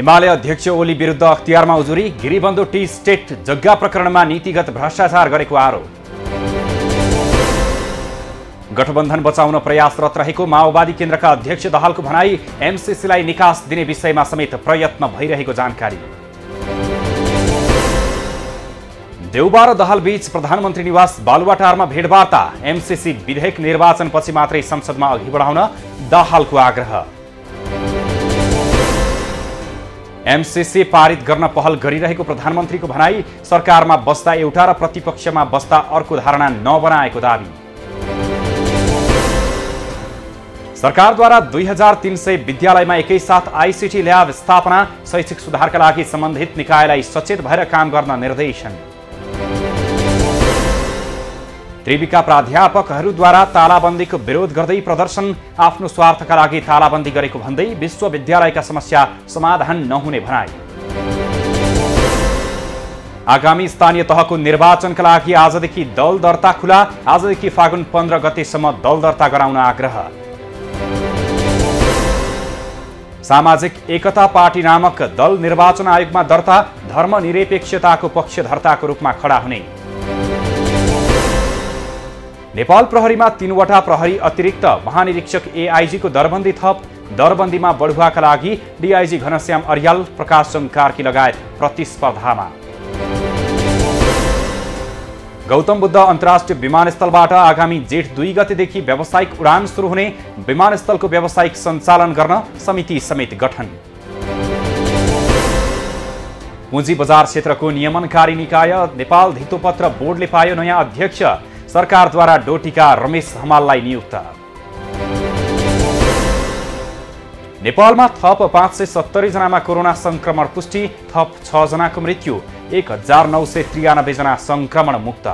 एमाले अध्यक्ष ओली विरुद्ध अख्तियारमा उजुरी, गिरिबन्धु टी स्टेट जग्गा प्रकरणमा नीतिगत भ्रष्टाचार गरेको आरोप। गठबन्धन बचाउन प्रयासरत रहेको माओवादी केन्द्रका अध्यक्ष दहालको भनाई, एमसीसीलाई निकास दिने विषयमा समेत प्रयत्न भइरहेको जानकारी। देउबा र दहाल बीच प्रधानमन्त्री निवास बालुवाटारमा भेटवार्ता, एमसीसी विधेयक निर्वाचनपछि मात्रै संसदमा अघि बढाउन दहालको आग्रह। एमसीसी पारित गर्न पहल गरिरहेको प्रधानमन्त्रीको भनाई, सरकारमा बस्दा एउटा र प्रतिपक्षमा बस्दा अर्को धारणा नबनाएको दाबी। सरकारद्वारा 2300 विद्यालयमा एकैसाथ आईसीटी ल्याब स्थापना, शैक्षिक सुधारका लागि सम्बन्धित निकायलाई सचेत भएर काम गर्न निर्देशन। त्रिविका प्राध्यापकहरूद्वारा तालाबन्दीको विरोध गर्दै प्रदर्शन, आफ्नो स्वार्थका लागि तालाबन्दी गरेको भन्दै विश्वविद्यालयका समस्या समाधान नहुने भनाई। आगामी स्थानीय तहको निर्वाचनका लागि आजदेखि दल दर्ता खुला, आजदेखि फागुन 15 गतेसम्म दल दर्ता गराउन आग्रह। सामाजिक एकता पार्टी नामक दल निर्वाचन आयोगमा दर्ता, धर्मनिरपेक्षताको पक्षधर्ताको रूपमा खडा हुने। नेपाल प्रहरीमा 3वटा प्रहरी अतिरिक्त, महानिरीक्षक एआईजीको दरबन्दी थप, दरबन्दीमा बढुवाका लागि डीआईजी घनश्याम अर्याल, प्रकाशचन्द्र कार्की लगायत प्रतिस्पर्धामा। गौतम बुद्ध अन्तर्राष्ट्रिय विमानस्थलबाट आगामी जेठ 2 गतेदेखि व्यावसायिक उडान सुरु हुने, विमानस्थलको व्यावसायिक सञ्चालन गर्न समिति समेत गठन। पुँजी बजार क्षेत्रको नियमनकारी निकाय नेपाल धितोपत्र बोर्डले पायो नयाँ अध्यक्ष, सरकारद्वारा डोटीका रमेश हमाललाई नियुक्त। नेपालमा थप 570 जनामा कोरोना संक्रमण पुष्टि, थप 6 जनाको मृत्यु, 1993 जना संक्रमण मुक्त।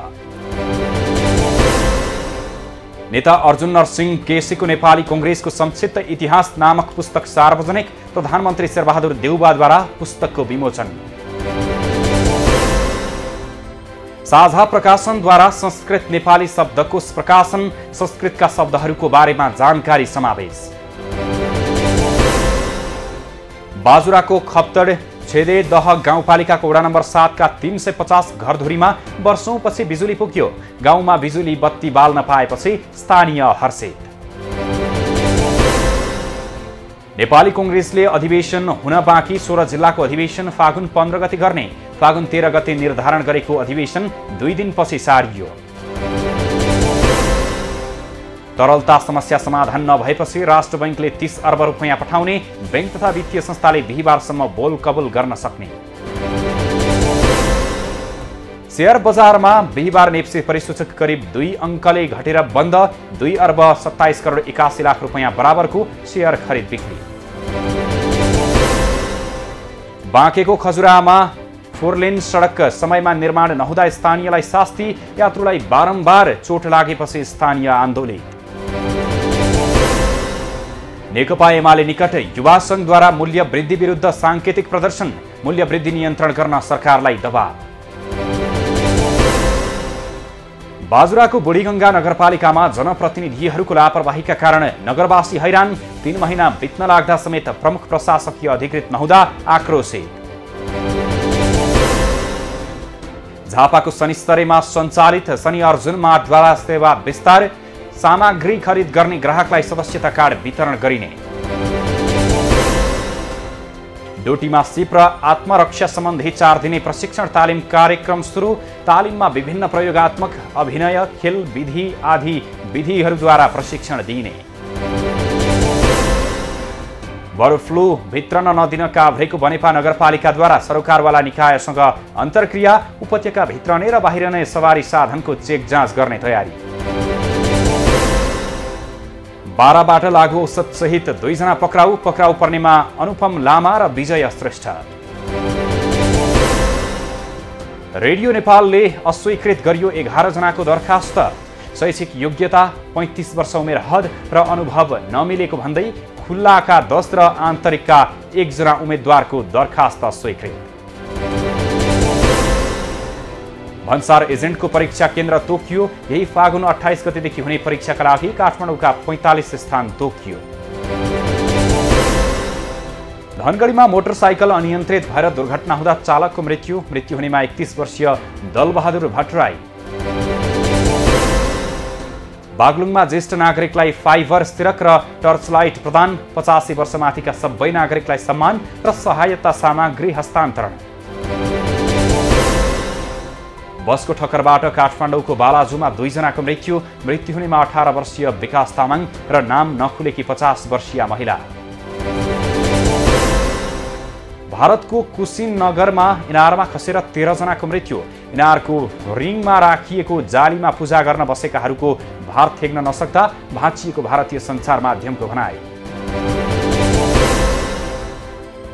नेता अर्जुन नरसिंह केसीको नेपाली कांग्रेसको संक्षिप्त इतिहास नामक पुस्तक सार्वजनिक, प्रधानमन्त्री शेरबहादुर देउबाद्वारा पुस्तकको विमोचन। साझा प्रकाशनद्वारा संस्कृत नेपाली शब्दकोश प्रकाशन, संस्कृतका शब्दहरूको बारेमा जानकारी समावेश। बाजुराको खप्तड छेदेदह गाउँपालिकाको वडा नम्बर 7 का 350 घरधुरीमा वर्षौंपछि बिजुली पुग्यो, गाउँमा बिजुली बत्ती बाल्न पाएपछि स्थानीय हर्षित। नेपाली कांग्रेसले अधिवेशन हुन बाँकी 16 जिल्लाको अधिवेशन फागुन 15 गते गर्ने, फागुन 13 गते निर्धारण गरेको अधिवेशन 2 दिनपछि सारियो। तरलता समस्या समाधान नभएपछि राष्ट्र बैंकले 30 अर्ब रुपैयाँ पठाउने, बैंक तथा वित्तीय संस्थाले बिहीबारसम्म बोल कबुल गर्न सक्ने। शेयर बजारमा बिहीबार नेप्से परिसूचक करिब 2 अङ्कले घटेर बन्द, 2 अर्ब 27 करोड 81 लाख रुपैयाँ बराबरको शेयर खरिद बिक्री। बाँकेको खजुरामा 4 लेन सडक समयमा निर्माण नहुँदा स्थानीयलाई शास्ति, यात्रुलाई बारम्बार चोट लागेपछि स्थानीय आन्दोलित। नेकपा एमाले निकट युवा संघद्वारा मूल्य वृद्धि विरुद्ध सांकेतिक प्रदर्शन, मूल्य वृद्धि नियन्त्रण गर्न सरकारलाई दबाव। बाजुराको बुढीगङ्गा नगरपालिकामा जनप्रतिनिधिहरूको लापरवाहीका कारण नगरवासी हैरान, 3 महिना बित्न लाग्दा समेत प्रमुख प्रशासकीय अधिकृत नहुँदा आक्रोशित। झापाको शनिस्तरेमा सञ्चालित शनि अर्जुन मार्टद्वारा सेवा विस्तार, सामग्री खरिद गर्ने ग्राहकलाई सदस्यता कार्ड वितरण गरिने। डोटीमा सिप र आत्मरक्षा सम्बन्धी 4 दिने प्रशिक्षण तालिम कार्यक्रम सुरु, तालिममा विभिन्न प्रयोगात्मक अभिनय, खेल विधि आदि विधिहरूद्वारा प्रशिक्षण दिइने। बर्ड फ्लू भित्रन नदिन काभ्रेको बनेपा नगरपालिकाद्वारा सरोकारवाला निकायसँग अन्तर्क्रिया, उपत्यका भित्रने र बाहिरने सवारी साधनको चेक जाँच गर्ने तयारी। 12बाट लागु औषध सहित 2 जना पक्राउ, पक्राउ पर्नेमा अनुपम लामा र विजय श्रेष्ठ। रेडियो नेपालले अस्वीकृत गरियो 11 जनाको दरखास्त, शैक्षिक योग्यता 35 वर्ष उमेर हद र अनुभव नमिलेको भन्दै खुल्लाका 10 र आन्तरिकका 1 जना उम्मेद्वारको दरखास्त स्वीकृत। भन्सार एजेन्टको परीक्षा केन्द्र तोकियो, यही फागुन 28 गतेदेखि हुने परीक्षाका लागि काठमाडौँका 45 स्थान तोकियो। धनगढीमा मोटरसाइकल अनियन्त्रित भएर दुर्घटना हुँदा चालकको मृत्यु हुनेमा 31 वर्षीय दलबहादुर भट्टराई। बागलुङमा ज्येष्ठ नागरिकलाई फाइबर स्थिरक र टर्चलाइट प्रदान, 85 वर्षमाथिका सबै नागरिकलाई सम्मान र सहायता सामग्री हस्तान्तरण। बसको ठक्करबाट काठमाडौँको बालाजुमा 2 जनाको मृत्यु हुनेमा 18 वर्षीय विकास तामाङ र नाम नखुलेकी 50 वर्षीय महिला। भारतको कुशीनगरमा इनारमा खसेर 13 जनाको मृत्यु, इनारको रिङमा राखिएको जालीमा पूजा गर्न बसेकाहरूको भार थेग्न नसक्दा भाँचिएको भारतीय सञ्चार माध्यमको भनाइ।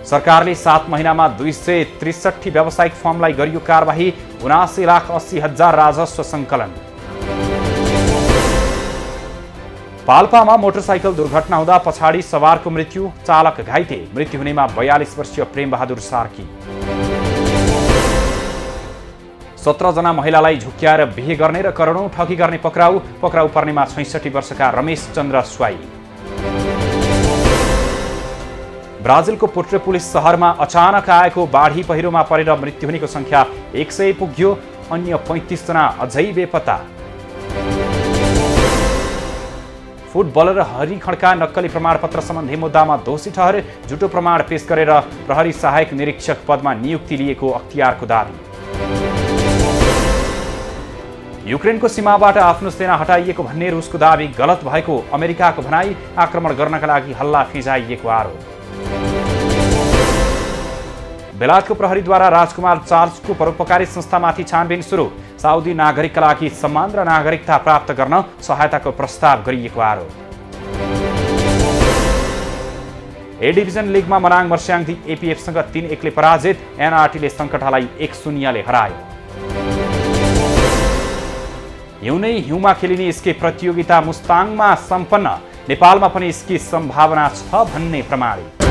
सरकारले 7 महिनामा 263 व्यावसायिक फर्मलाई गरियो कारबाही, 79,80,000 राजस्व सङ्कलन। पाल्पामा मोटरसाइकल दुर्घटना हुँदा पछाडि सवारको मृत्यु, चालक घाइते, मृत्यु हुनेमा 42 वर्षीय प्रेमबहादुर सार्की। 17 जना महिलालाई झुक्क्याएर बिहे गर्ने र करोडौं ठगी गर्ने पक्राउ पर्नेमा 66 वर्षका रमेश चन्द्र स्वाई। ब्राजिलको पोर्ट्रोपोलिस सहरमा अचानक आएको बाढी पहिरोमा परेर मृत्यु हुनेको संख्या 100 पुग्यो, अन्य 35 जना अझै बेपत्ता। फुटबलर हरि खड्का नक्कली प्रमाणपत्र सम्बन्धी मुद्दामा दोषी ठहरे, झुटो प्रमाण पेश गरेर प्रहरी सहायक निरीक्षक पदमा नियुक्ति लिएको अख्तियारको दाबी। युक्रेनको सीमाबाट आफ्नो सेना हटाइएको भन्ने रुसको दाबी गलत भएको अमेरिकाको भनाई, आक्रमण गर्नका लागि हल्ला फिजाइएको आरोप। बेलायतको प्रहरीद्वारा राजकुमार चार्ल्सको परोपकारी संस्थामाथि छानबिन सुरु, साउदी नागरिकका लागि सम्मान र नागरिकता प्राप्त गर्न सहायताको प्रस्ताव गरिएको आरोप। ए डिभिजन लिगमा मनाङ मर्स्याङदी एपीएफसँग 3-1 ले पराजित, एनआरटीले सङ्कटालाई 1-0 ले हरायो। हिउँनै हिउँमा खेलिने स्की प्रतियोगिता मुस्ताङमा सम्पन्न, नेपालमा पनि स्की सम्भावना छ भन्ने प्रमाणित।